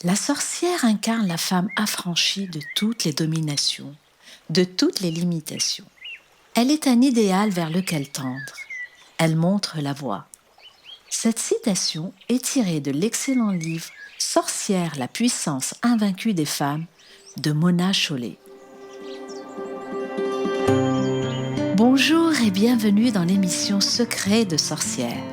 La sorcière incarne la femme affranchie de toutes les dominations, de toutes les limitations. Elle est un idéal vers lequel tendre. Elle montre la voie. Cette citation est tirée de l'excellent livre Sorcière, la puissance invaincue des femmes de Mona Chollet. Bonjour et bienvenue dans l'émission Secret de sorcière.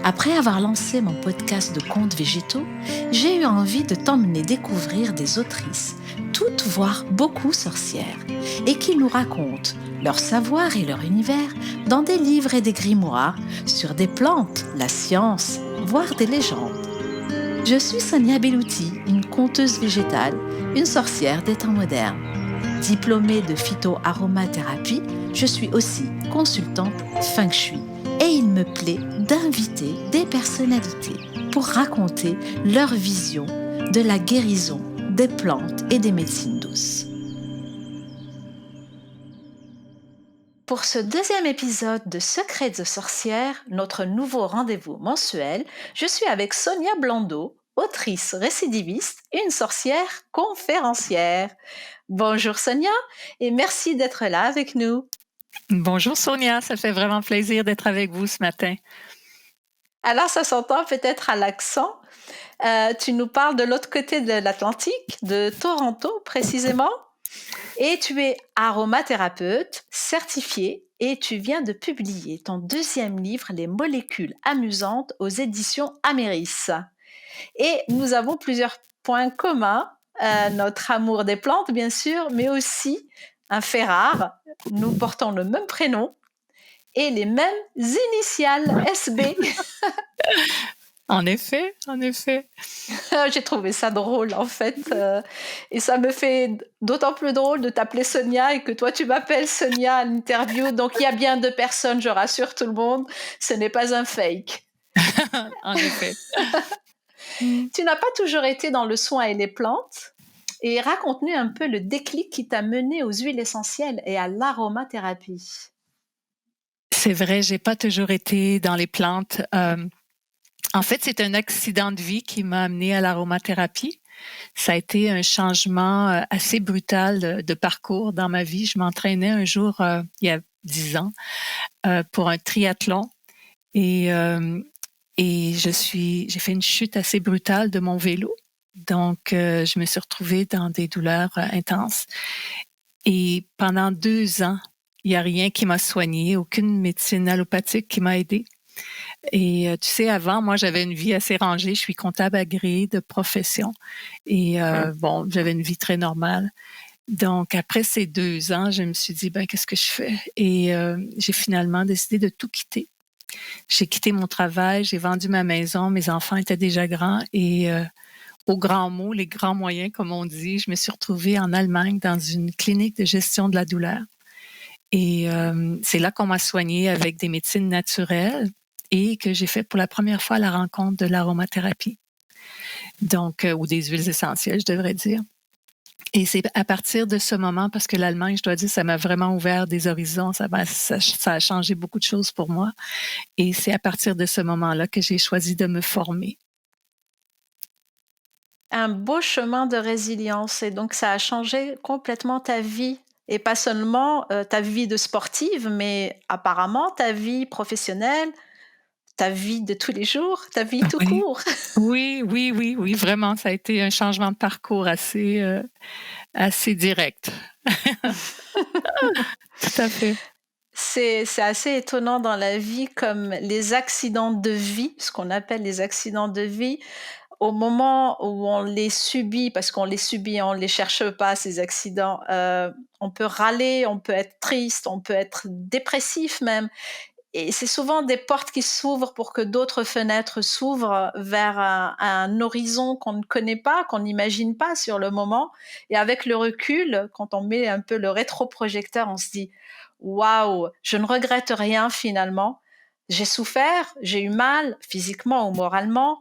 Après avoir lancé mon podcast de contes végétaux, j'ai eu envie de t'emmener découvrir des autrices, toutes voire beaucoup sorcières, et qui nous racontent leur savoir et leur univers dans des livres et des grimoires, sur des plantes, la science, voire des légendes. Je suis Sonia Bellouti, une conteuse végétale, une sorcière des temps modernes. Diplômée de phytoaromathérapie, je suis aussi consultante Feng Shui. Et il me plaît d'inviter des personnalités pour raconter leur vision de la guérison des plantes et des médecines douces. Pour ce deuxième épisode de Secrets de sorcière, notre nouveau rendez-vous mensuel, je suis avec Sonia Blondeau, autrice récidiviste et une sorcière conférencière. Bonjour Sonia et merci d'être là avec nous. Bonjour Sonia, ça fait vraiment plaisir d'être avec vous ce matin. Alors ça s'entend peut-être à l'accent. Tu nous parles de l'autre côté de l'Atlantique, de Toronto précisément, et tu es aromathérapeute certifié et tu viens de publier ton deuxième livre, Les molécules amusantes, aux éditions Améris. Et nous avons plusieurs points communs, notre amour des plantes bien sûr, mais aussi un fait rare, nous portons le même prénom et les mêmes initiales SB. En effet, en effet. J'ai trouvé ça drôle en fait, et ça me fait d'autant plus drôle de t'appeler Sonia et que toi tu m'appelles Sonia à l'interview. Donc il y a bien deux personnes, je rassure tout le monde, ce n'est pas un fake. En effet. Tu n'as pas toujours été dans le soin et les plantes, et raconte-nous un peu le déclic qui t'a mené aux huiles essentielles et à l'aromathérapie. C'est vrai, j'ai pas toujours été dans les plantes. En fait, c'est un accident de vie qui m'a amené à l'aromathérapie. Ça a été un changement assez brutal de parcours dans ma vie. Je m'entraînais un jour, il y a 10 ans, pour un triathlon et j'ai fait une chute assez brutale de mon vélo. Donc, je me suis retrouvée dans des douleurs intenses. Et pendant 2 ans, il n'y a rien qui m'a soignée, aucune médecine allopathique qui m'a aidée. Et tu sais, avant, moi, j'avais une vie assez rangée. Je suis comptable agréée de profession. Et bon, j'avais une vie très normale. Donc, après ces 2 ans, je me suis dit, ben, qu'est-ce que je fais? Et j'ai finalement décidé de tout quitter. J'ai quitté mon travail, j'ai vendu ma maison, mes enfants étaient déjà grands et aux grands mots, les grands moyens, comme on dit, je me suis retrouvée en Allemagne dans une clinique de gestion de la douleur. Et c'est là qu'on m'a soignée avec des médecines naturelles et que j'ai fait pour la première fois la rencontre de l'aromathérapie. Donc, ou des huiles essentielles, je devrais dire. Et c'est à partir de ce moment, parce que l'Allemagne, je dois dire, ça m'a vraiment ouvert des horizons, ça a changé beaucoup de choses pour moi. Et c'est à partir de ce moment-là que j'ai choisi de me former. Un beau chemin de résilience, et donc ça a changé complètement ta vie. Et pas seulement ta vie de sportive, mais apparemment ta vie professionnelle, ta vie de tous les jours, ta vie tout Oui. court. Oui, vraiment, ça a été un changement de parcours assez direct. Tout à fait. C'est assez étonnant dans la vie comme les accidents de vie, ce qu'on appelle les accidents de vie, au moment où on les subit, parce qu'on les subit, on les cherche pas ces accidents, on peut râler, on peut être triste, on peut être dépressif même. Et c'est souvent des portes qui s'ouvrent pour que d'autres fenêtres s'ouvrent vers un horizon qu'on ne connaît pas, qu'on n'imagine pas sur le moment. Et avec le recul, quand on met un peu le rétroprojecteur, on se dit waouh, je ne regrette rien finalement. J'ai souffert, j'ai eu mal physiquement ou moralement.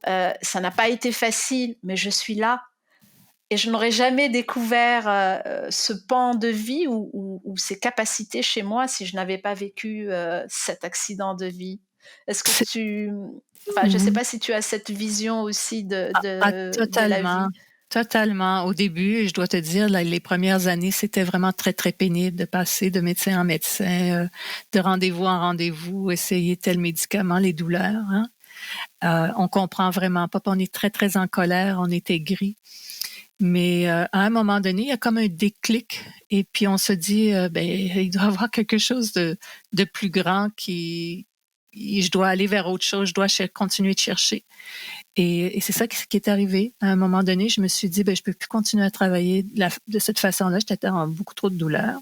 Ça n'a pas été facile, mais je suis là. Et je n'aurais jamais découvert ce pan de vie ou ces capacités chez moi si je n'avais pas vécu cet accident de vie. Est-ce que C'est tu enfin, je sais mmh pas si tu as cette vision aussi de la totalement, vie? totalement. Au début, je dois te dire, les premières années, c'était vraiment très, très pénible de passer de médecin en médecin, de rendez-vous en rendez-vous, essayer tel médicament, les douleurs, hein. On comprend vraiment pas, puis on est très, très en colère, on est aigri. Mais à un moment donné, il y a comme un déclic et puis on se dit, ben, il doit y avoir quelque chose de plus grand qui je dois aller vers autre chose, je dois continuer de chercher. Et c'est ça qui est arrivé. À un moment donné, je me suis dit, ben, je peux plus continuer à travailler de cette façon-là. J'étais en beaucoup trop de douleur.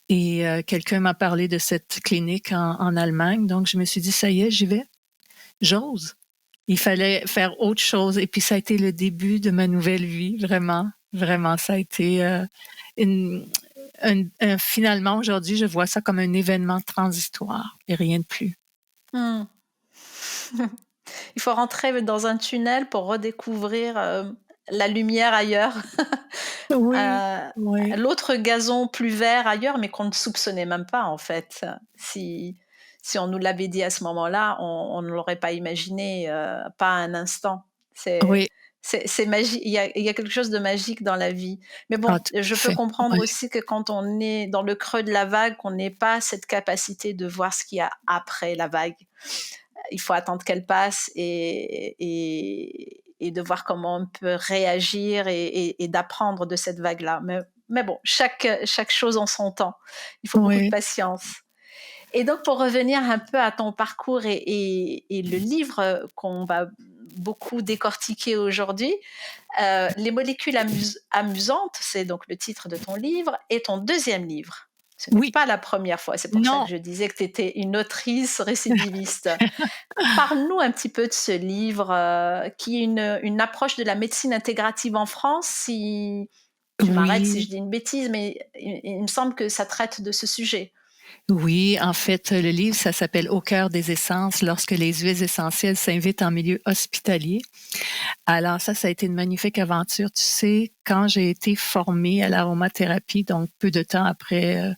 Et quelqu'un m'a parlé de cette clinique en Allemagne. Donc, je me suis dit, ça y est, j'y vais. J'ose. Il fallait faire autre chose. Et puis, ça a été le début de ma nouvelle vie, vraiment. Vraiment, ça a été une, finalement, aujourd'hui, je vois ça comme un événement transitoire et rien de plus. Mmh. Il faut rentrer dans un tunnel pour redécouvrir, la lumière ailleurs. Oui, Heu, oui, L'autre gazon plus vert ailleurs, mais qu'on ne soupçonnait même pas en fait. Si on nous l'avait dit à ce moment-là, on ne l'aurait pas imaginé, pas un instant. C'est oui. c'est magique. Il y a quelque chose de magique dans la vie. Mais Ah, bon, tout je à peux fait. comprendre Oui, aussi que quand on est dans le creux de la vague, qu'on n'ait pas cette capacité de voir ce qu'il y a après la vague. Il faut attendre qu'elle passe et de voir comment on peut réagir et d'apprendre de cette vague-là. Mais bon, chaque chose en son temps. Il faut beaucoup de oui, patience. Et donc, pour revenir un peu à ton parcours et le livre qu'on va beaucoup décortiquer aujourd'hui, Les molécules amusantes, c'est donc le titre de ton livre, et ton deuxième livre. Ce n'est oui. pas la première fois. C'est pour ça que Non. je disais que tu étais une autrice récidiviste. Parle-nous un petit peu de ce livre, qui est une approche de la médecine intégrative en France. Si tu m'arrêtes si je Oui, dis une bêtise, mais il me semble que ça traite de ce sujet. oui, en fait, le livre, ça s'appelle Au cœur des essences, lorsque les huiles essentielles s'invitent en milieu hospitalier. Alors ça a été une magnifique aventure. Tu sais, quand j'ai été formée à l'aromathérapie, donc peu de temps après,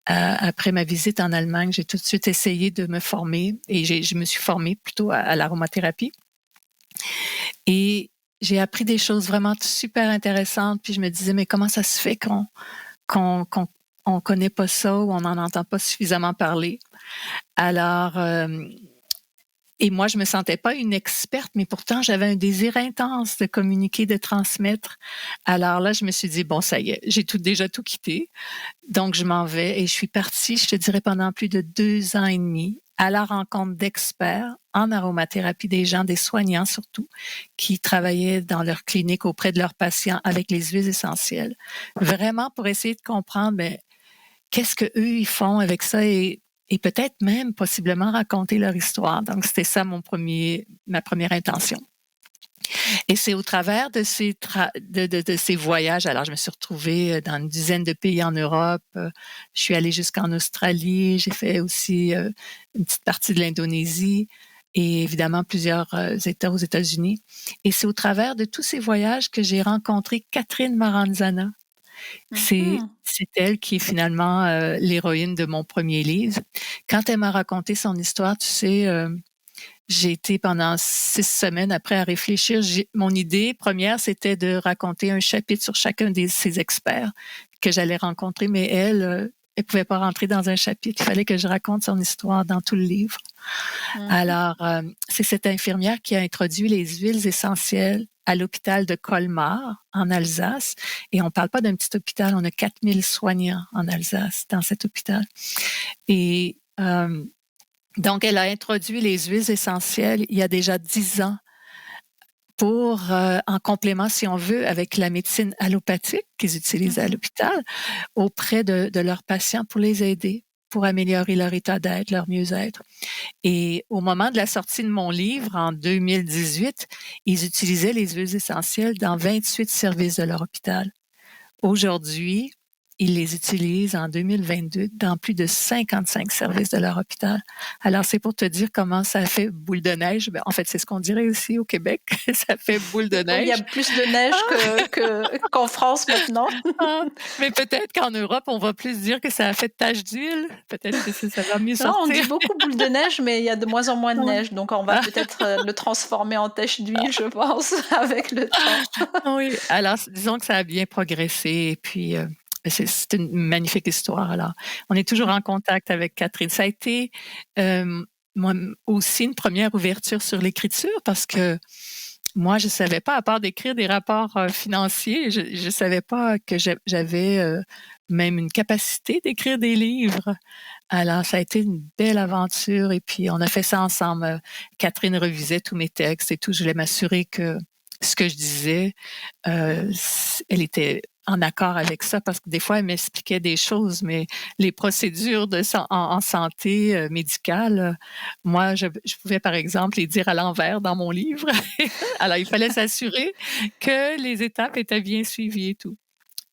après ma visite en Allemagne, j'ai tout de suite essayé de me former et je me suis formée plutôt à l'aromathérapie. Et j'ai appris des choses vraiment super intéressantes. Puis je me disais, mais comment ça se fait qu'on on connaît pas ça ou on n'en entend pas suffisamment parler? Alors, et moi, je me sentais pas une experte, mais pourtant, j'avais un désir intense de communiquer, de transmettre. Alors là, je me suis dit, bon, ça y est, j'ai déjà tout quitté. Donc, je m'en vais et je suis partie, je te dirais, pendant plus de 2 ans et demi à la rencontre d'experts en aromathérapie, des gens, des soignants surtout, qui travaillaient dans leur clinique auprès de leurs patients avec les huiles essentielles. Vraiment pour essayer de comprendre, ben, qu'est-ce que eux ils font avec ça et peut-être même possiblement raconter leur histoire. Donc, c'était ça ma première intention. Et c'est au travers de de ces voyages, alors je me suis retrouvée dans une dizaine de pays en Europe, je suis allée jusqu'en Australie, j'ai fait aussi une petite partie de l'Indonésie et évidemment plusieurs États aux États-Unis. Et c'est au travers de tous ces voyages que j'ai rencontré Catherine Maranzana. Mmh. C'est elle qui est finalement l'héroïne de mon premier livre. Quand elle m'a raconté son histoire, tu sais, j'ai été pendant 6 semaines après à réfléchir. Mon idée première, c'était de raconter un chapitre sur chacun de ces experts que j'allais rencontrer, mais elle pouvait pas rentrer dans un chapitre. Il fallait que je raconte son histoire dans tout le livre. Mmh. Alors, c'est cette infirmière qui a introduit les huiles essentielles à l'hôpital de Colmar, en Alsace. Et on parle pas d'un petit hôpital, on a 4000 soignants en Alsace, dans cet hôpital. Et donc, elle a introduit les huiles essentielles il y a déjà 10 ans pour, en complément, si on veut, avec la médecine allopathique qu'ils utilisent à Mmh. l'hôpital, auprès de leurs patients pour les aider, pour améliorer leur état d'être, leur mieux-être. Et au moment de la sortie de mon livre, en 2018, ils utilisaient les huiles essentielles dans 28 services de leur hôpital. Aujourd'hui, ils les utilisent en 2022 dans plus de 55 services de leur hôpital. Alors, c'est pour te dire comment ça fait boule de neige. Ben, en fait, c'est ce qu'on dirait aussi au Québec. Ça fait boule de Oui, il y a neige. plus de neige qu'en France maintenant. Ah, mais peut-être qu'en Europe, on va plus dire que ça a fait tache d'huile. Peut-être que ça va mieux Non, on dit sortir. beaucoup boule de neige, mais il y a de moins en moins de Ouais. neige, donc on va Ah, peut-être le transformer en tache d'huile, je pense, avec le temps. oui, alors disons que ça a bien progressé et puis c'est une magnifique histoire. Alors, on est toujours en contact avec Catherine. Ça a été moi aussi une première ouverture sur l'écriture parce que moi, je savais pas, à part d'écrire des rapports financiers, je savais pas que j'avais même une capacité d'écrire des livres. Alors, ça a été une belle aventure et puis on a fait ça ensemble. Catherine revisait tous mes textes et tout. Je voulais m'assurer que ce que je disais, elle était en accord avec ça parce que des fois, elle m'expliquait des choses, mais les procédures en santé médicale, moi, je pouvais, par exemple, les dire à l'envers dans mon livre. Alors, il fallait s'assurer que les étapes étaient bien suivies et tout.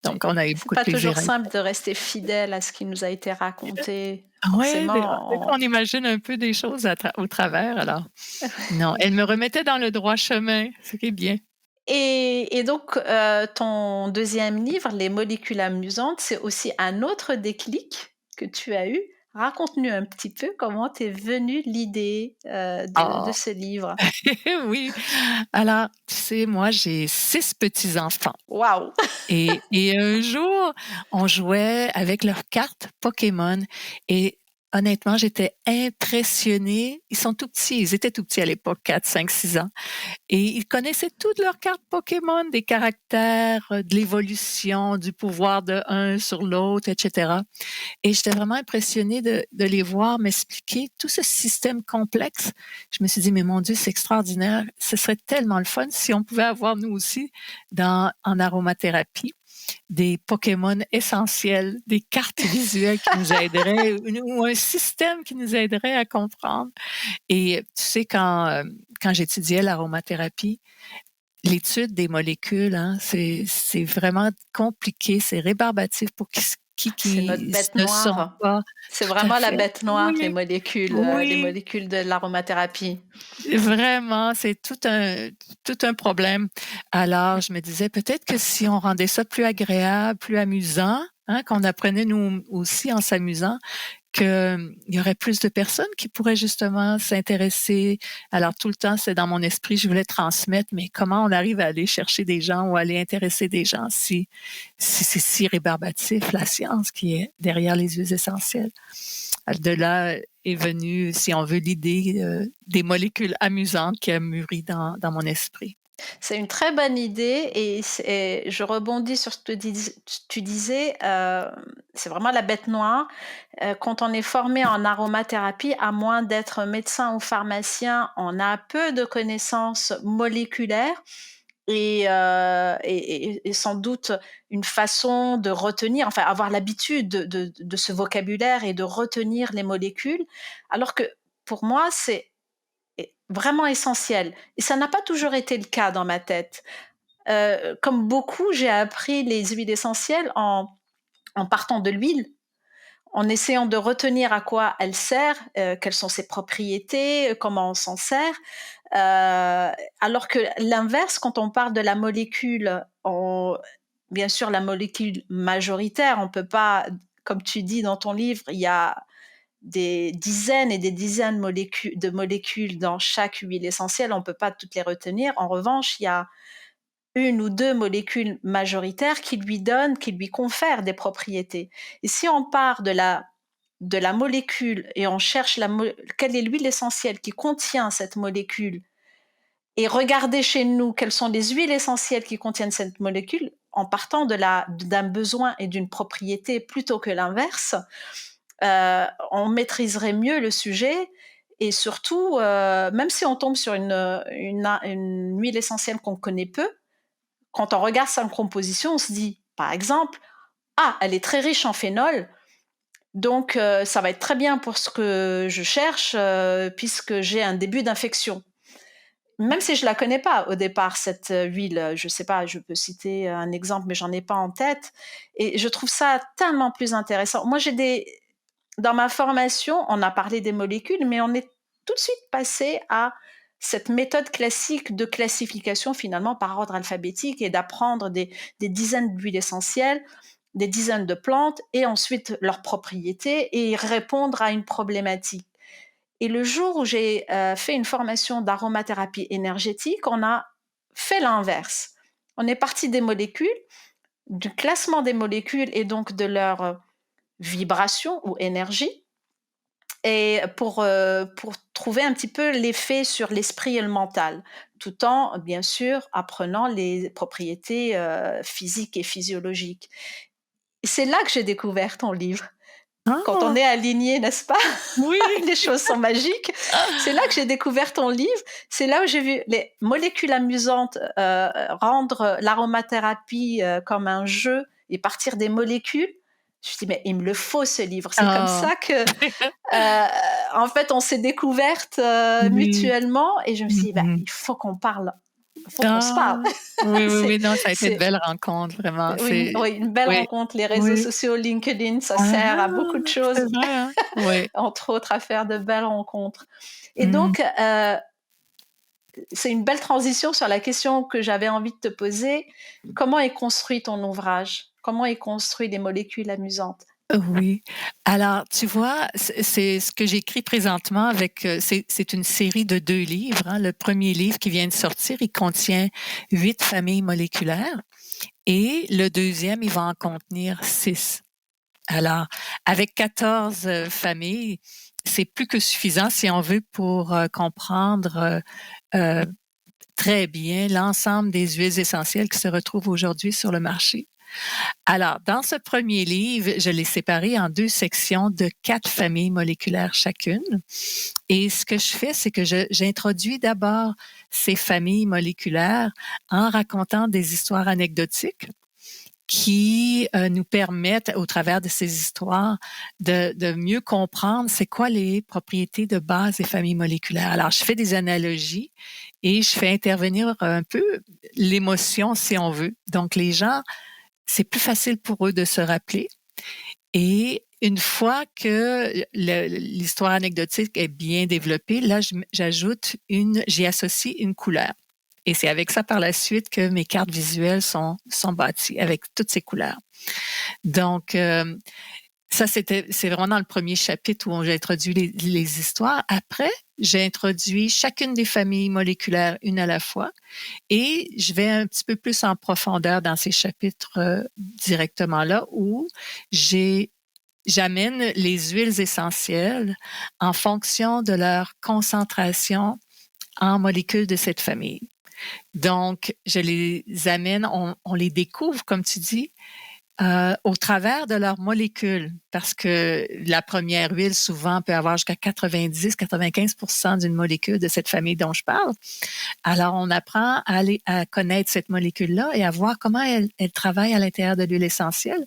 Oui. Donc, on a eu C'est beaucoup de pas toujours plaisir à le simple faire. de rester fidèle à ce qui nous a été raconté. Ouais, des Forcément, fois, on imagine un peu des choses au travers, alors. Non, elle me remettait dans le droit chemin, ce qui est bien. et donc ton deuxième livre, Les molécules amusantes, c'est aussi un autre déclic que tu as eu. Raconte-nous un petit peu comment t'es venue l'idée, de Oh, ce livre? oui. Alors, tu sais, moi, j'ai 6 petits-enfants Waouh! et un jour, on jouait avec leurs cartes Pokémon et honnêtement, j'étais impressionnée. Ils sont tout petits, ils étaient tout petits à l'époque, 4, 5, 6 ans. Et ils connaissaient toutes leurs cartes Pokémon, des caractères, de l'évolution, du pouvoir de un sur l'autre, etc. Et j'étais vraiment impressionnée de les voir m'expliquer tout ce système complexe. Je me suis dit, mais mon Dieu, c'est extraordinaire. Ce serait tellement le fun si on pouvait avoir, nous aussi, en aromathérapie, des Pokémon essentiels, des cartes visuelles qui nous aideraient ou un système qui nous aiderait à comprendre. Et tu sais, quand j'étudiais l'aromathérapie, l'étude des molécules, hein, c'est vraiment compliqué, c'est rébarbatif pour C'est notre qui bête ne sont noire. pas C'est tout à vraiment la fait. bête noire, Oui, les oui, molécules de l'aromathérapie. vraiment, c'est tout un problème. Alors, je me disais peut-être que si on rendait ça plus agréable, plus amusant, hein, qu'on apprenait nous aussi en s'amusant, qu'il y aurait plus de personnes qui pourraient justement s'intéresser. Alors, tout le temps, c'est dans mon esprit, je voulais transmettre, mais comment on arrive à aller chercher des gens ou à aller intéresser des gens si c'est si rébarbatif, la science qui est derrière les huiles essentielles. De là est venue, si on veut, l'idée des molécules amusantes qui a mûri dans mon esprit. C'est une très bonne idée et je rebondis sur ce que tu disais, c'est vraiment la bête noire. Quand on est formé en aromathérapie, à moins d'être médecin ou pharmacien, on a peu de connaissances moléculaires et sans doute une façon de retenir, enfin avoir l'habitude de ce vocabulaire et de retenir les molécules. Alors que pour moi, c'est vraiment essentiel. Et ça n'a pas toujours été le cas dans ma tête. Comme beaucoup, j'ai appris les huiles essentielles en partant de l'huile, en essayant de retenir à quoi elle sert, quelles sont ses propriétés, comment on s'en sert. Alors que l'inverse, quand on parle de la molécule, bien sûr la molécule majoritaire, on peut pas, comme tu dis dans ton livre, il y a des dizaines et des dizaines de molécules dans chaque huile essentielle, on ne peut pas toutes les retenir. En revanche, il y a une ou deux molécules majoritaires qui lui confèrent des propriétés. Et si on part de la molécule et on cherche quelle est l'huile essentielle qui contient cette molécule et regarder chez nous quelles sont les huiles essentielles qui contiennent cette molécule, en partant d'un besoin et d'une propriété plutôt que l'inverse, on maîtriserait mieux le sujet et surtout, même si on tombe sur une huile essentielle qu'on connaît peu, quand on regarde sa composition, on se dit, par exemple, ah, elle est très riche en phénol, donc ça va être très bien pour ce que je cherche, puisque j'ai un début d'infection. même si je la connais pas au départ, cette huile, je sais pas, je peux citer un exemple, mais j'en ai pas en tête. Et je trouve ça tellement plus intéressant. Moi, dans ma formation, on a parlé des molécules, mais on est tout de suite passé à cette méthode classique de classification finalement par ordre alphabétique et d'apprendre des dizaines d'huiles essentielles, des dizaines de plantes et ensuite leurs propriétés et répondre à une problématique. Et le jour où j'ai fait une formation d'aromathérapie énergétique, on a fait l'inverse. On est parti des molécules, du classement des molécules et donc de leur vibration ou énergie, et pour trouver un petit peu l'effet sur l'esprit et le mental, tout en, bien sûr, apprenant les propriétés physiques et physiologiques. Et c'est là que j'ai découvert ton livre. Quand on Ah! est aligné, n'est-ce pas? Oui! Les choses sont magiques. C'est là que j'ai découvert ton livre. C'est là où j'ai vu les molécules amusantes rendre l'aromathérapie comme un jeu et partir des molécules. Je me suis dit, mais il me le faut ce livre. C'est comme Ah! ça que, en fait, on s'est découvertes Oui. mutuellement et je me suis dit, bah, Mmh. il faut qu'on parle, il faut qu'on se Ah! parle. Oui, oui, c'est, oui, non, ça a été une c'est belle rencontre, vraiment. oui, C'est oui, une belle oui, rencontre. Les réseaux oui. sociaux, LinkedIn, ça Ah sert à beaucoup de ah! C'est choses. vrai, hein? Oui. Entre autres, à faire de belles rencontres. Et Mmh. donc, c'est une belle transition sur la question que j'avais envie de te poser. Comment est construit ton ouvrage? Comment est construit les molécules amusantes? Oui. Alors, tu vois, c'est ce que j'écris présentement avec, c'est une série de 2 livres, hein. Le premier livre qui vient de sortir, il contient 8 familles moléculaires et le deuxième, il va en contenir 6. Alors, avec 14 familles, c'est plus que suffisant si on veut pour comprendre euh, très bien l'ensemble des huiles essentielles qui se retrouvent aujourd'hui sur le marché. Alors, dans ce premier livre, je l'ai séparé en 2 sections de 4 familles moléculaires chacune. Et ce que je fais, c'est que j'introduis d'abord ces familles moléculaires en racontant des histoires anecdotiques qui nous permettent, au travers de ces histoires, de mieux comprendre c'est quoi les propriétés de base des familles moléculaires. Alors, je fais des analogies et je fais intervenir un peu l'émotion, si on veut. Donc, les gens, c'est plus facile pour eux de se rappeler. Et une fois que l'histoire anecdotique est bien développée, là, j'y associe une couleur. Et c'est avec ça par la suite que mes cartes visuelles sont bâties, avec toutes ces couleurs. Donc, ça, c'est vraiment dans le premier chapitre où j'ai introduit les histoires. Après, j'ai introduit chacune des familles moléculaires une à la fois et je vais un petit peu plus en profondeur dans ces chapitres directement là où j'amène les huiles essentielles en fonction de leur concentration en molécules de cette famille. Donc, je les amène, on les découvre, comme tu dis, au travers de leurs molécules, parce que la première huile, souvent, peut avoir jusqu'à 90-95% d'une molécule de cette famille dont je parle. Alors, on apprend à connaître cette molécule-là et à voir comment elle travaille à l'intérieur de l'huile essentielle.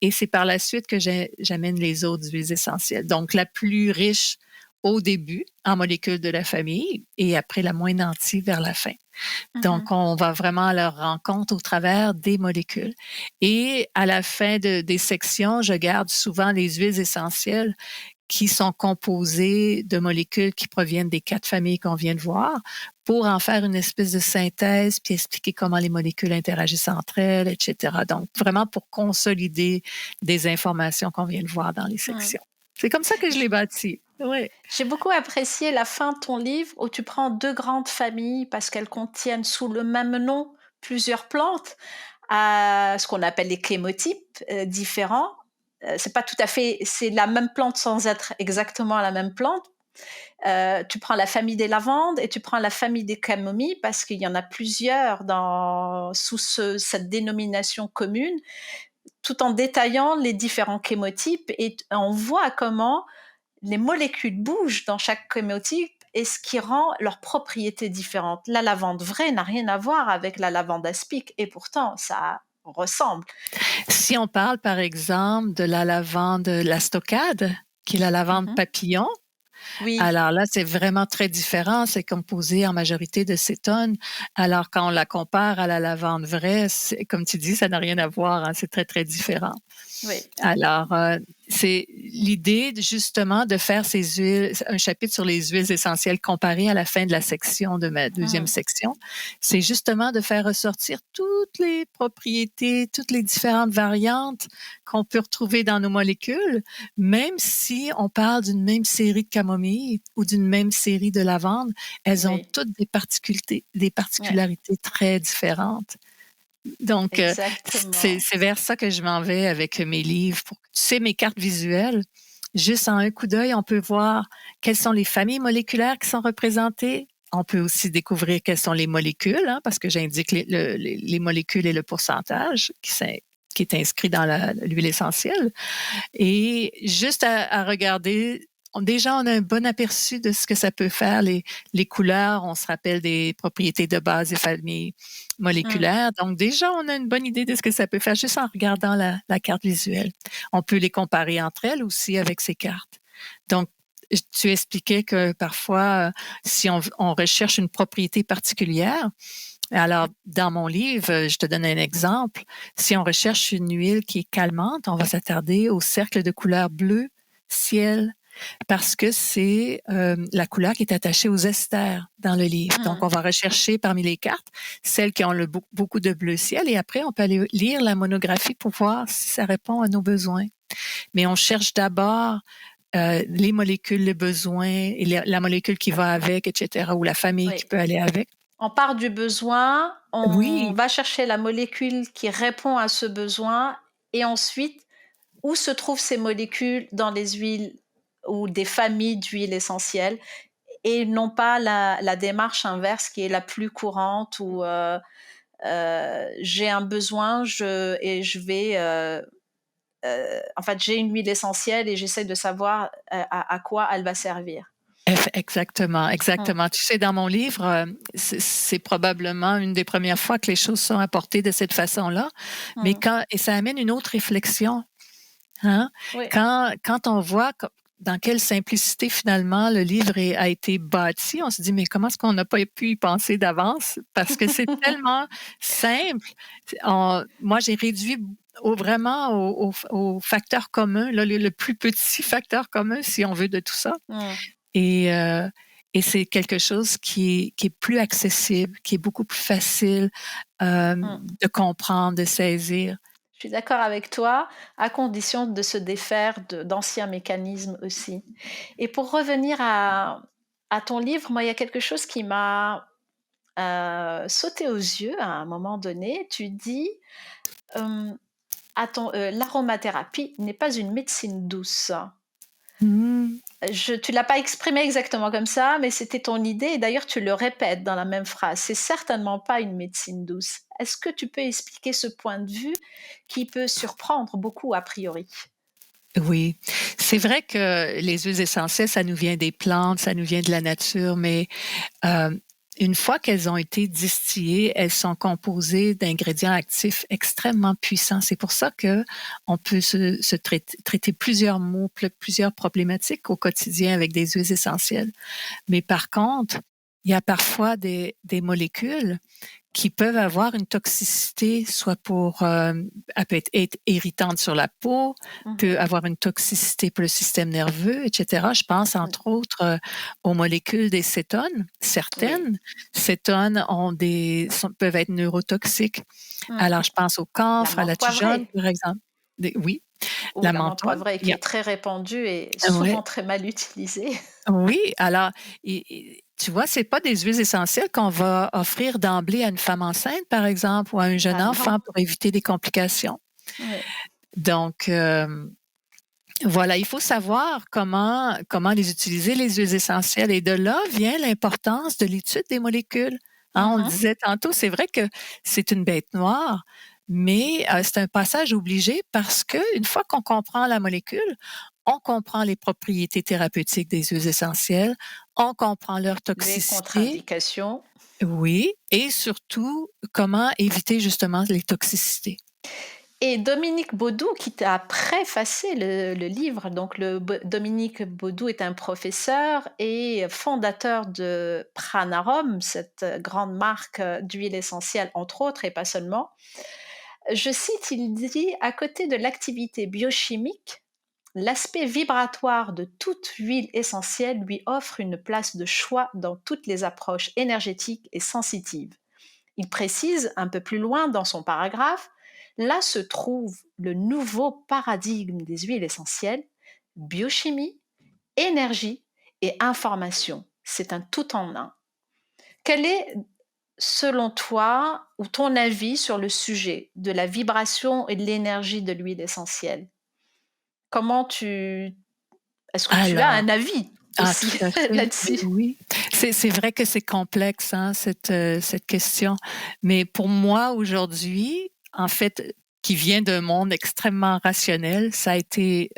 Et c'est par la suite que j'amène les autres huiles essentielles. Donc, la plus riche au début en molécules de la famille et après la moins nantie vers la fin. Mhm. Donc, on va vraiment à leur rencontre au travers des molécules. Et à la fin des sections, je garde souvent les huiles essentielles qui sont composées de molécules qui proviennent des 4 familles qu'on vient de voir pour en faire une espèce de synthèse puis expliquer comment les molécules interagissent entre elles, etc. Donc, vraiment pour consolider des informations qu'on vient de voir dans les Mm. sections. C'est comme ça que je l'ai bâti. Oui. J'ai beaucoup apprécié la fin de ton livre où tu prends deux grandes familles parce qu'elles contiennent sous le même nom plusieurs plantes, à ce qu'on appelle les chémotypes différents. C'est pas tout à fait, c'est la même plante sans être exactement la même plante. Tu prends la famille des lavandes et tu prends la famille des camomilles parce qu'il y en a plusieurs sous cette dénomination commune, tout en détaillant les différents chémotypes et on voit comment les molécules bougent dans chaque chémotype et ce qui rend leurs propriétés différentes. La lavande vraie n'a rien à voir avec la lavande aspic et pourtant ça ressemble. Si on parle, par exemple, de la lavande, la stockade, qui est la lavande Mhm. papillon, Oui. Alors là, c'est vraiment très différent. C'est composé en majorité de cétone. Alors quand on la compare à la lavande vraie, comme tu dis, ça n'a rien à voir, hein. C'est très, très différent. Oui. Alors, c'est l'idée justement de faire ces huiles, un chapitre sur les huiles essentielles comparé à la fin de la section de ma deuxième Mmh. section. C'est justement de faire ressortir toutes les propriétés, toutes les différentes variantes qu'on peut retrouver dans nos molécules, même si on parle d'une même série de camomille ou d'une même série de lavande, elles ont Oui. toutes des Ouais. particularités très différentes. Donc, Exactement. c'est vers ça que je m'en vais avec mes livres. Tu sais, mes cartes visuelles, juste en un coup d'œil, on peut voir quelles sont les familles moléculaires qui sont représentées. On peut aussi découvrir quelles sont les molécules, hein, parce que j'indique les molécules et le pourcentage qui est inscrit dans l'huile essentielle. Et juste à regarder, déjà, on a un bon aperçu de ce que ça peut faire. Les couleurs, on se rappelle des propriétés de base des familles Mmh. moléculaires. Donc, déjà, on a une bonne idée de ce que ça peut faire juste en regardant la carte visuelle. On peut les comparer entre elles aussi avec ces cartes. Donc, tu expliquais que parfois, si on recherche une propriété particulière, alors, dans mon livre, je te donne un exemple. Si on recherche une huile qui est calmante, on va s'attarder au cercle de couleur bleu ciel parce que c'est la couleur qui est attachée aux esters dans le livre. Donc, Mmh. on va rechercher parmi les cartes celles qui ont beaucoup de bleu ciel et après, on peut aller lire la monographie pour voir si ça répond à nos besoins. Mais on cherche d'abord les molécules, les besoins, et la molécule qui va avec, etc., ou la famille qui Oui. peut aller avec. On part du besoin, on Oui, va chercher la molécule qui répond à ce besoin et ensuite, où se trouvent ces molécules dans les huiles ou des familles d'huiles essentielles et non pas la démarche inverse qui est la plus courante où, j'ai un besoin, je vais, en fait, j'ai une huile essentielle et j'essaie de savoir, à quoi elle va servir. Exactement, Mmh. exactement. Tu sais, dans mon livre, c'est probablement une des premières fois que les choses sont apportées de cette façon-là, mais Mmh. et ça amène une autre réflexion, hein? Oui. Quand on voit dans quelle simplicité finalement le livre a été bâti, on se dit, mais comment est-ce qu'on n'a pas pu y penser d'avance? Parce que c'est tellement simple. Moi, j'ai réduit vraiment au facteur commun, là, le plus petit facteur commun, si on veut, de tout ça. Mmh. Et, euh, et c'est quelque chose qui est plus accessible, qui est beaucoup plus facile Mmh. de comprendre, de saisir. Je suis d'accord avec toi, à condition de se défaire d'anciens mécanismes aussi. Et pour revenir à ton livre, moi, il y a quelque chose qui m'a sauté aux yeux à un moment donné. Tu dis, l'aromathérapie n'est pas une médecine douce. Mm. Tu l'as pas exprimé exactement comme ça, mais c'était ton idée et d'ailleurs tu le répètes dans la même phrase. C'est certainement pas une médecine douce. Est-ce que tu peux expliquer ce point de vue qui peut surprendre beaucoup a priori? Oui, c'est vrai que les huiles essentielles, ça nous vient des plantes, ça nous vient de la nature, mais euh, une fois qu'elles ont été distillées, elles sont composées d'ingrédients actifs extrêmement puissants. C'est pour ça que on peut se traiter plusieurs maux, plusieurs problématiques au quotidien avec des huiles essentielles. Mais par contre, il y a parfois des molécules qui peuvent avoir une toxicité, soit elle peut être irritante sur la peau, peut Mmh. avoir une toxicité pour le système nerveux, etc. Je pense Mmh. entre autres aux molécules des cétones. Oui. Certaines cétones peuvent être neurotoxiques. Mmh. Alors, je pense au La camphre, à la menthe tigone, poivrée par exemple. Oui, ou la la menthe menthone. poivrée qui est très répandue et Ouais. souvent très mal utilisée. Oui, alors, tu vois, c'est pas des huiles essentielles qu'on va offrir d'emblée à une femme enceinte, par exemple, ou à un jeune Ah non, enfant pour éviter des complications. oui. Donc, voilà, il faut savoir comment les utiliser, les huiles essentielles. Et de là vient l'importance de l'étude des molécules. Hein, on le Mmh. disait tantôt, c'est vrai que c'est une bête noire, mais c'est un passage obligé parce que une fois qu'on comprend la molécule, on comprend les propriétés thérapeutiques des huiles essentielles, on comprend leur Les toxicité, contre-indications. oui, et surtout comment éviter justement les toxicités. Et Dominique Baudou qui t'a préfacé le livre, donc Dominique Baudou est un professeur et fondateur de Pranarum, cette grande marque d'huile essentielle entre autres et pas seulement. Je cite, il dit: «À côté de l'activité biochimique, l'aspect vibratoire de toute huile essentielle lui offre une place de choix dans toutes les approches énergétiques et sensitives. Il précise un peu plus loin dans son paragraphe: là se trouve le nouveau paradigme des huiles essentielles, biochimie, énergie et information. C'est un tout en un. Quel est, selon toi, ou ton avis sur le sujet de la vibration et de l'énergie de l'huile essentielle? Comment tu Est-ce que tu as Alors, un avis tout aussi à fait, oui, là-dessus? oui. C'est vrai que c'est complexe, hein, cette question. Mais pour moi, aujourd'hui, en fait, qui vient d'un monde extrêmement rationnel, ça a été,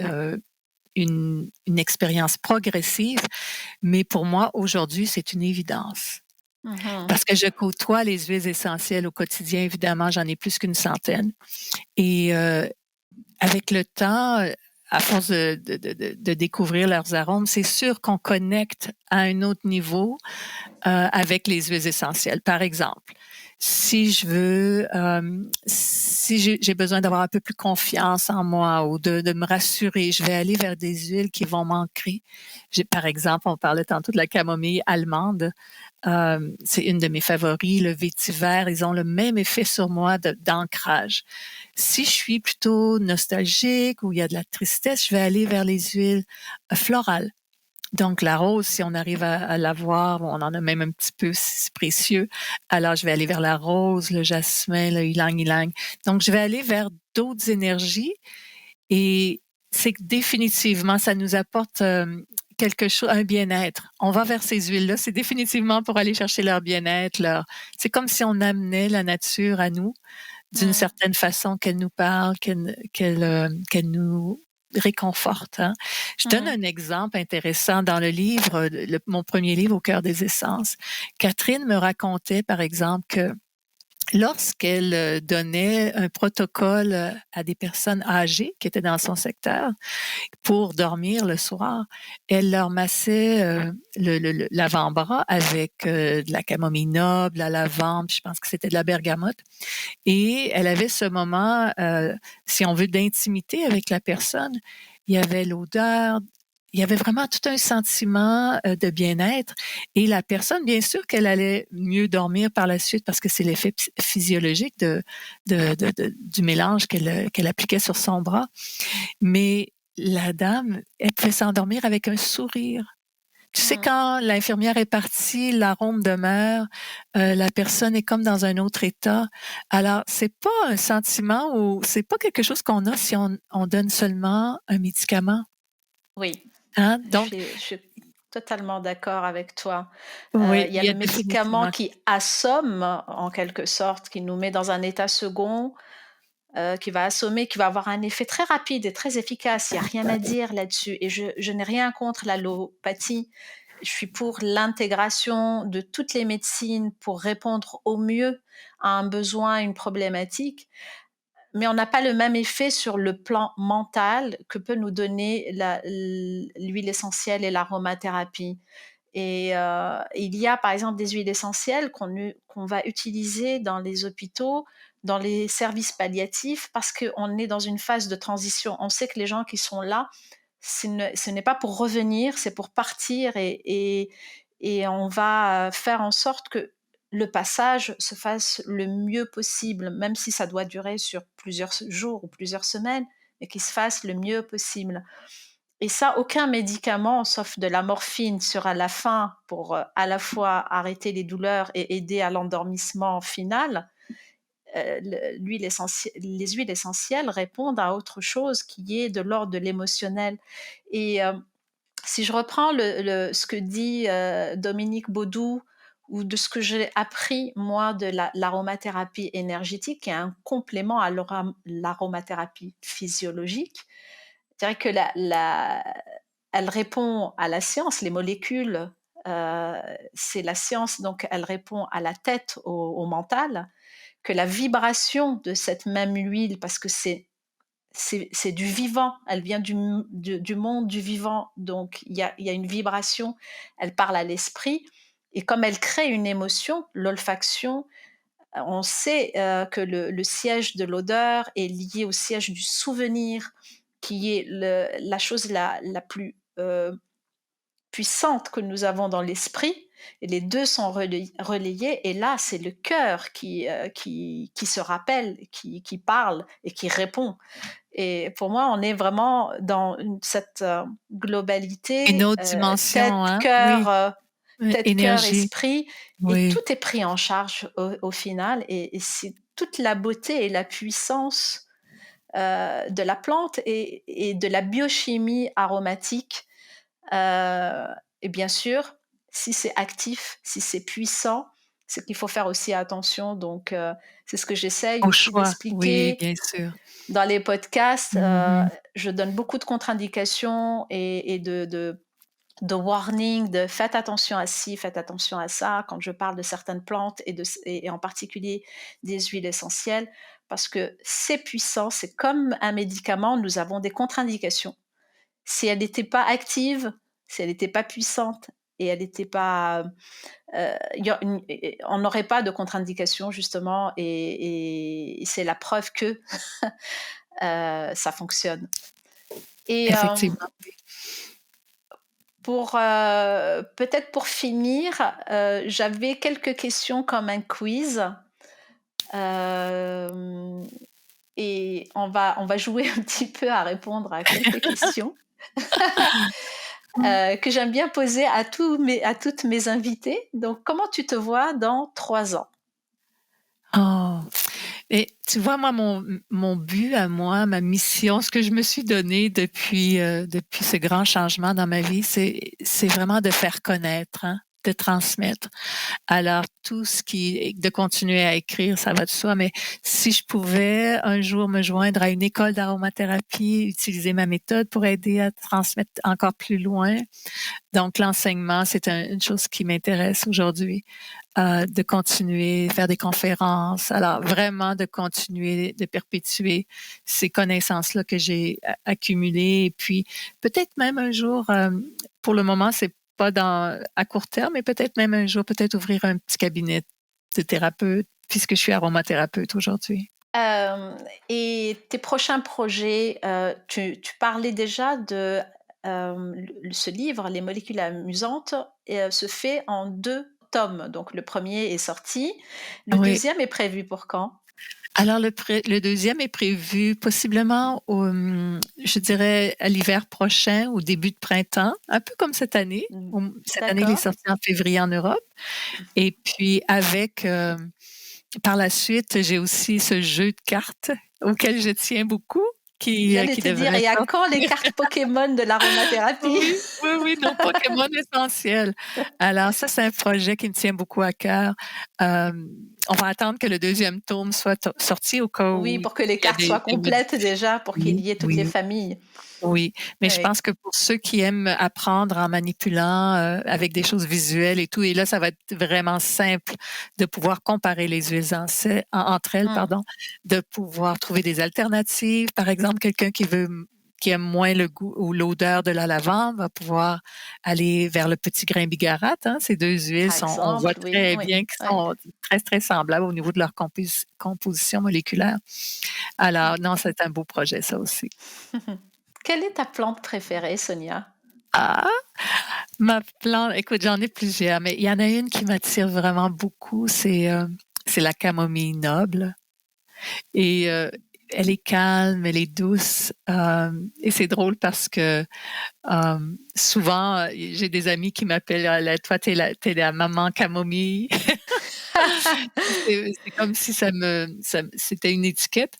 une expérience progressive, mais pour moi, aujourd'hui, c'est une évidence. Mmh. Parce que je côtoie les huiles essentielles au quotidien, évidemment, j'en ai plus qu'une centaine et avec le temps, à force de découvrir leurs arômes, c'est sûr qu'on connecte à un autre niveau avec les huiles essentielles. Par exemple, si je veux, si j'ai besoin d'avoir un peu plus confiance en moi ou de me rassurer, je vais aller vers des huiles qui vont m'ancrer. Par exemple, on parlait tantôt de la camomille allemande. C'est une de mes favoris. Le vétiver, ils ont le même effet sur moi d'ancrage. Si je suis plutôt nostalgique ou il y a de la tristesse, je vais aller vers les huiles florales. Donc, la rose, si on arrive à l'avoir, on en a même un petit peu, c'est précieux. Alors, je vais aller vers la rose, le jasmin, le ylang-ylang. Donc, je vais aller vers d'autres énergies et c'est que définitivement, ça nous apporte quelque chose, un bien-être. On va vers ces huiles-là, c'est définitivement pour aller chercher leur bien-être. C'est comme si on amenait la nature à nous d'une Mmh. certaine façon, qu'elle nous parle, qu'elle nous réconforte. Hein. Je donne Mmh. un exemple intéressant dans le livre, mon premier livre, Au cœur des essences. Catherine me racontait, par exemple, que lorsqu'elle donnait un protocole à des personnes âgées qui étaient dans son secteur pour dormir le soir, elle leur massait l'avant-bras avec de la camomille noble, la lavande, je pense que c'était de la bergamote. Et elle avait ce moment, si on veut, d'intimité avec la personne. Il y avait l'odeur, il y avait vraiment tout un sentiment de bien-être. Et la personne, bien sûr qu'elle allait mieux dormir par la suite parce que c'est l'effet physiologique du mélange qu'elle appliquait sur son bras. Mais la dame, elle pouvait s'endormir avec un sourire. Tu sais, Mmh. quand l'infirmière est partie, l'arôme demeure, la personne est comme dans un autre état. Alors, c'est pas un sentiment ou c'est pas quelque chose qu'on a si on donne seulement un médicament, Oui. hein? Donc, Je suis totalement d'accord avec toi. oui, Il y il a y a le médicament définitivement qui assomme, en quelque sorte, qui nous met dans un état second, qui va assommer, qui va avoir un effet très rapide et très efficace. Il y a rien à dire là-dessus et je n'ai rien contre l'allopathie. Je suis pour l'intégration de toutes les médecines pour répondre au mieux à un besoin, une problématique. Mais on n'a pas le même effet sur le plan mental que peut nous donner l'huile essentielle et l'aromathérapie. Et il y a par exemple des huiles essentielles qu'on va utiliser dans les hôpitaux, dans les services palliatifs, parce qu'on est dans une phase de transition. On sait que les gens qui sont là, ce n'est pas pour revenir, c'est pour partir et on va faire en sorte que le passage se fasse le mieux possible, même si ça doit durer sur plusieurs jours ou plusieurs semaines, mais qu'il se fasse le mieux possible. Et ça, aucun médicament, sauf de la morphine, sera la fin pour à la fois arrêter les douleurs et aider à l'endormissement final. Les huiles essentielles répondent à autre chose qui est de l'ordre de l'émotionnel. Et si je reprends ce que dit Dominique Baudou ou de ce que j'ai appris moi de l'aromathérapie énergétique, qui est un complément à l'aromathérapie physiologique, je dirais que elle répond à la science, les molécules, c'est la science, donc elle répond à la tête, au mental. que la vibration de cette même huile, parce que c'est du vivant, elle vient du monde du vivant, donc il y a une vibration, elle parle à l'esprit, et comme elle crée une émotion, l'olfaction, on sait que le siège de l'odeur est lié au siège du souvenir, qui est la chose la plus puissante que nous avons dans l'esprit, et les deux sont relayés, et là c'est le cœur qui se rappelle, qui parle et qui répond. Et pour moi, on est vraiment dans cette Une globalité, autre dimension, hein? Oui, tête, cœur, énergie. esprit, et Oui, tout est pris en charge au final, et c'est toute la beauté et la puissance de la plante et de la biochimie aromatique. Euh, et bien sûr, si c'est actif, si c'est puissant, c'est qu'il faut faire aussi attention. Donc, c'est ce que j'essaye au aussi choix. Oui, d'expliquer bien sûr. dans les podcasts. Mhm. Je donne beaucoup de contre-indications et de warning, de faites attention à ci, faites attention à ça, quand je parle de certaines plantes et en particulier des huiles essentielles, parce que c'est puissant, c'est comme un médicament, nous avons des contre-indications. Si elle n'était pas active, si elle n'était pas puissante, et elle n'était pas, on n'aurait pas de contre-indication justement, et c'est la preuve que ça fonctionne. Et Effectivement. peut-être pour finir, j'avais quelques questions comme un quiz. Euh, et on va jouer un petit peu à répondre à quelques questions que j'aime bien poser à toutes mes invités. Donc, comment tu te vois dans 3 ans? Oh. Et tu vois, moi, mon but à moi, ma mission, ce que je me suis donné depuis ce grand changement dans ma vie, c'est vraiment de faire connaître, hein, de transmettre. Alors, de continuer à écrire, ça va de soi, mais si je pouvais un jour me joindre à une école d'aromathérapie, utiliser ma méthode pour aider à transmettre encore plus loin. Donc, l'enseignement, c'est une chose qui m'intéresse aujourd'hui, de continuer, faire des conférences. Alors, vraiment de continuer, de perpétuer ces connaissances-là que j'ai accumulées. Et puis, peut-être même un jour, pour le moment, c'est pas à court terme, mais peut-être même un jour, peut-être ouvrir un petit cabinet de thérapeute, puisque je suis aromathérapeute aujourd'hui. Euh, et tes prochains projets, tu parlais déjà de ce livre, Les molécules amusantes, se fait en 2 tomes. Donc le premier est sorti. Le Oui. deuxième est prévu pour quand? Alors, le deuxième est prévu possiblement, je dirais, à l'hiver prochain, au début de printemps, un peu comme cette année. Mm. Cette année, il est D'accord. sorti en février en Europe. Et puis, par la suite, j'ai aussi ce jeu de cartes auquel je tiens beaucoup, J'allais qui te dire, devrait et à quand les sortir. cartes Pokémon de l'aromathérapie? Oui, oui, oui, nos Pokémon essentiels. Alors ça, c'est un projet qui me tient beaucoup à cœur. Euh, on va attendre que le deuxième tome soit sorti au cas Oui, où il pour que les y a cartes soient des complètes déjà, pour qu'il oui, y ait toutes les oui, familles. oui. Mais je Oui. pense que pour ceux qui aiment apprendre en manipulant avec des choses visuelles et tout, et là, ça va être vraiment simple de pouvoir comparer les huiles entre elles, Mm. pardon, de pouvoir trouver des alternatives. Par exemple, quelqu'un qui aime moins le goût ou l'odeur de la lavande va pouvoir aller vers le petit grain bigarade. Hein. Ces deux huiles Par on voit exemple, oui, très oui, bien qu'elles oui. sont très, très semblables au niveau de leur composition moléculaire. Alors, non, c'est un beau projet, ça aussi. Quelle est ta plante préférée, Sonia? Ah, ma plante, écoute, j'en ai plusieurs, mais il y en a une qui m'attire vraiment beaucoup, c'est la camomille noble. Et elle est calme, elle est douce. Et c'est drôle parce que souvent, j'ai des amis qui m'appellent, toi, t'es la maman camomille. C'est comme si c'était une étiquette,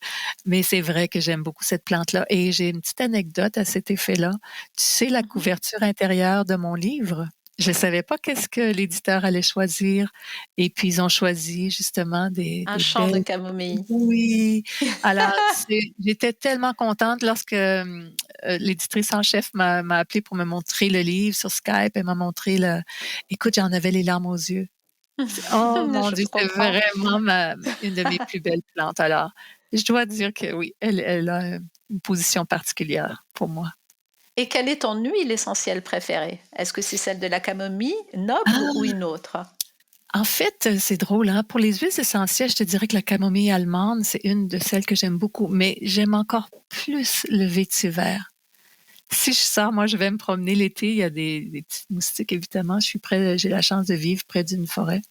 mais c'est vrai que j'aime beaucoup cette plante-là. Et j'ai une petite anecdote à cet effet-là. Tu sais, la Mhm. couverture intérieure de mon livre, je savais pas qu'est-ce que l'éditeur allait choisir. Et puis, ils ont choisi justement Un des champ de belles. camomille. Oui. Alors, j'étais tellement contente lorsque l'éditrice en chef m'a appelé pour me montrer le livre sur Skype. Elle m'a montré Écoute, j'en avais les larmes aux yeux. Oh mon Je Dieu, c'est comprends. vraiment une de mes plus belles plantes. Alors, je dois dire que oui, elle a une position particulière pour moi. Et quelle est ton huile essentielle préférée? Est-ce que c'est celle de la camomille noble ou Ah! une autre? En fait, c'est drôle, hein, pour les huiles essentielles, je te dirais que la camomille allemande, c'est une de celles que j'aime beaucoup, mais j'aime encore plus le vétiver. Si je sors, moi, je vais me promener l'été, il y a des petites moustiques, évidemment. J'ai la chance de vivre près d'une forêt.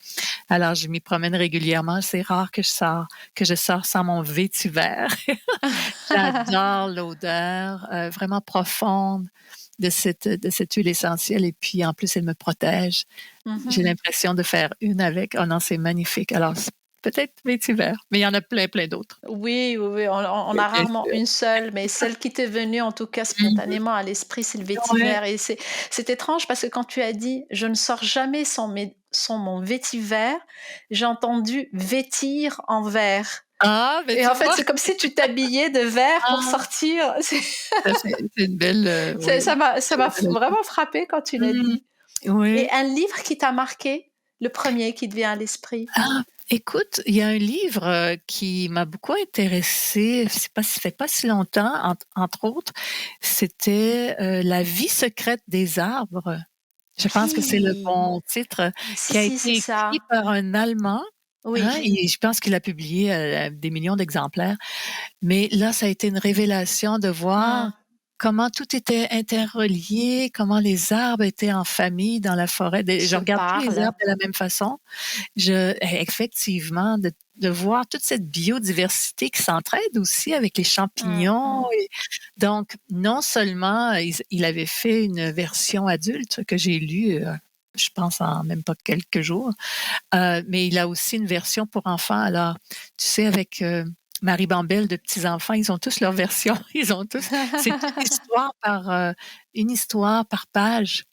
Alors, je m'y promène régulièrement. C'est rare que je sors sans mon vétiver. J'adore l'odeur, vraiment profonde de cette huile essentielle et puis, en plus, elle me protège. J'ai Mmh. l'impression de faire une avec. Oh non, c'est magnifique. Alors, c'est peut-être vétiver, mais il y en a plein, plein d'autres. Oui, oui, oui, on Oui, a bien rarement sûr. une seule, mais celle qui t'est venue en tout cas Mmh. spontanément à l'esprit, c'est le Ouais. vétiver et c'est étrange parce que quand tu as dit: «Je ne sors jamais sans mon vétiver», j'ai entendu «vêtir en vert» Ah, ben et tu en fait, vois? c'est comme si tu t'habillais de vert pour Ah, sortir. ça c'est une belle, oui, Ça belle m'a relation. vraiment frappée quand tu l'as Mmh. dit. Et Oui. un livre qui t'a marqué? Le premier qui te vient à l'esprit? Ah, écoute, il y a un livre, qui m'a beaucoup intéressée, c'est pas ça fait pas si longtemps, entre autres, c'était, «La vie secrète des arbres». Je pense que c'est le Oui! bon titre, Si, qui a si, été c'est écrit ça. par un Allemand, hein, Oui. et je pense qu'il a publié, des millions d'exemplaires. Mais là, ça a été une révélation de voir Mmh. comment tout était interrelié, comment les arbres étaient en famille dans la forêt. Je Se regarde plus les parlent. arbres de la même façon. Effectivement, de voir toute cette biodiversité qui s'entraide aussi avec les Mmh champignons. mh. Et donc, non seulement il avait fait une version adulte que j'ai lue, je pense en même pas quelques jours, mais il a aussi une version pour enfants. Alors, tu sais, avec Marie Bambelle de petits-enfants, ils ont tous leur version. Ils ont tous. C'est une histoire par page.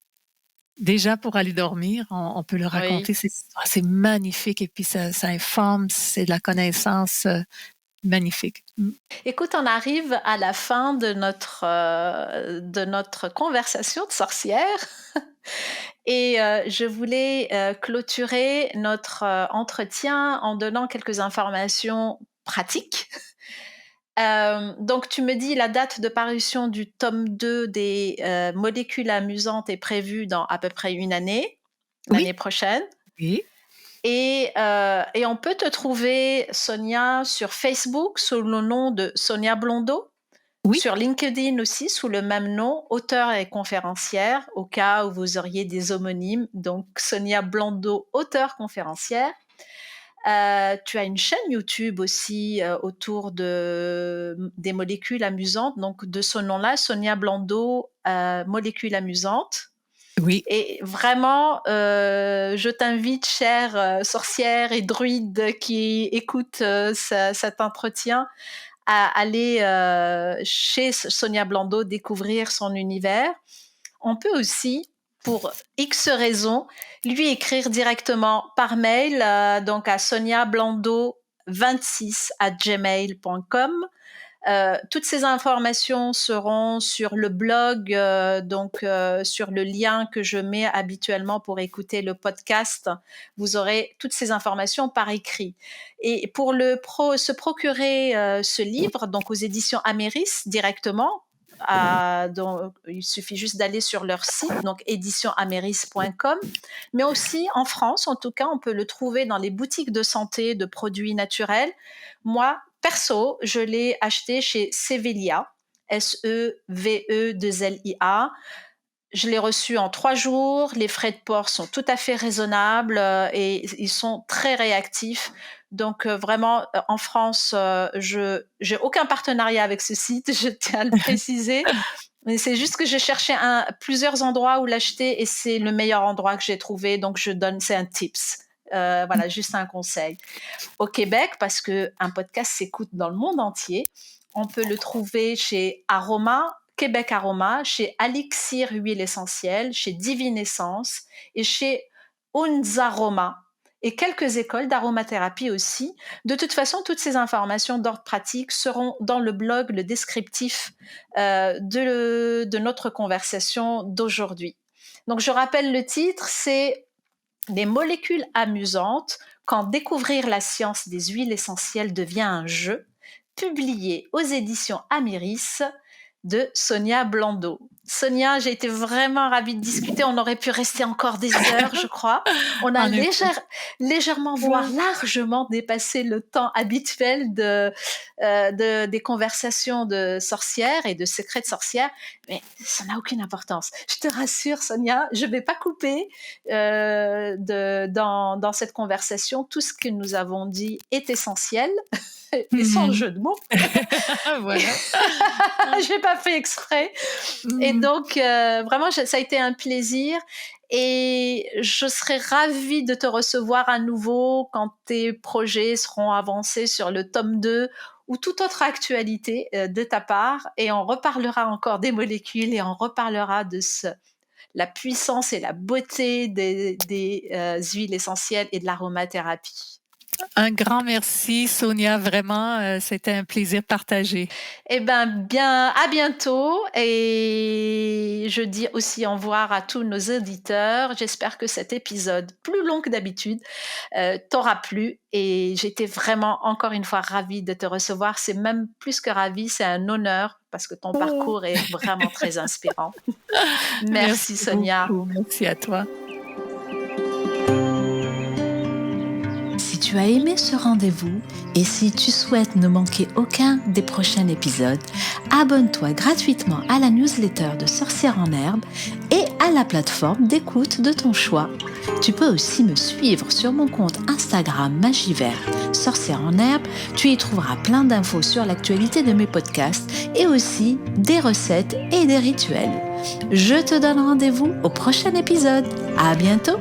Déjà pour aller dormir, on peut leur Oui. raconter ces histoires. C'est magnifique et puis ça informe, c'est de la connaissance, magnifique. Mmh. Écoute, on arrive à la fin de notre conversation de sorcière et je voulais, clôturer notre, entretien en donnant quelques informations pratiques. Donc tu me dis la date de parution du tome 2 des, Molécules amusantes est prévue dans à peu près une année, Oui, l'année prochaine. oui, Et on peut te trouver, Sonia, sur Facebook sous le nom de Sonia Blondeau, oui, sur LinkedIn aussi sous le même nom, auteure et conférencière, au cas où vous auriez des homonymes, donc Sonia Blondeau, auteure conférencière. Tu as une chaîne YouTube aussi, autour des molécules amusantes, donc de ce nom-là, Sonia Blondeau, molécules amusantes. oui. Et vraiment, je t'invite, chère, sorcière et druide qui écoute, cet entretien, à aller, chez Sonia Blondeau découvrir son univers. On peut aussi, pour X raisons, lui écrire directement par mail, donc à soniablondeau26@gmail.com. Toutes ces informations seront sur le blog, donc sur le lien que je mets habituellement pour écouter le podcast. Vous aurez toutes ces informations par écrit. Et pour se procurer ce livre, donc aux éditions Améris directement, donc, il suffit juste d'aller sur leur site, donc éditionsaméris.com. Mais aussi en France, en tout cas, on peut le trouver dans les boutiques de santé de produits naturels. Moi, perso, je l'ai acheté chez Sevelia, Sevelia. Je l'ai reçu en 3 jours. Les frais de port sont tout à fait raisonnables et ils sont très réactifs. Donc vraiment, en France, je j'ai aucun partenariat avec ce site, je tiens à le préciser. Mais c'est juste que j'ai cherché plusieurs endroits où l'acheter et c'est le meilleur endroit que j'ai trouvé. Donc je donne, c'est un tips. Voilà, juste un conseil. Au Québec, parce qu'un podcast s'écoute dans le monde entier, on peut le trouver chez Aroma, Québec Aroma, chez Alixir Huile Essentielle, chez Divine Essence et chez Unzaroma et quelques écoles d'aromathérapie aussi. De toute façon, toutes ces informations d'ordre pratique seront dans le blog, le descriptif de notre conversation d'aujourd'hui. Donc, je rappelle le titre, c'est Des molécules amusantes quand découvrir la science des huiles essentielles devient un jeu, publié aux éditions Amiris de Sonia Blando. Sonia, j'ai été vraiment ravie de discuter. On aurait pu rester encore des heures, je crois. On a En effet. légèrement, voire largement dépassé le temps habituel des conversations de sorcières et de secrets de sorcières, mais ça n'a aucune importance. Je te rassure, Sonia, je ne vais pas couper dans cette conversation. Tout ce que nous avons dit est essentiel et sans jeu de mots. Voilà. Je n'ai pas fait exprès. Et donc, vraiment, ça a été un plaisir. Et je serais ravie de te recevoir à nouveau quand tes projets seront avancés sur le tome 2 ou toute autre actualité de ta part. Et on reparlera encore des molécules et on reparlera de la puissance et la beauté des huiles essentielles et de l'aromathérapie. Un grand merci, Sonia. Vraiment, c'était un plaisir partagé. Eh ben, à bientôt. Et je dis aussi au revoir à tous nos auditeurs. J'espère que cet épisode, plus long que d'habitude, t'aura plu. Et j'étais vraiment, encore une fois, ravie de te recevoir. C'est même plus que ravie, c'est un honneur parce que ton parcours est vraiment très inspirant. Merci Sonia. Beaucoup. Merci à toi. Si tu as aimé ce rendez-vous et si tu souhaites ne manquer aucun des prochains épisodes, abonne-toi gratuitement à la newsletter de Sorcières en Herbe et à la plateforme d'écoute de ton choix. Tu peux aussi me suivre sur mon compte Instagram Magie Verte, Sorcières en Herbe. Tu y trouveras plein d'infos sur l'actualité de mes podcasts et aussi des recettes et des rituels. Je te donne rendez-vous au prochain épisode. À bientôt!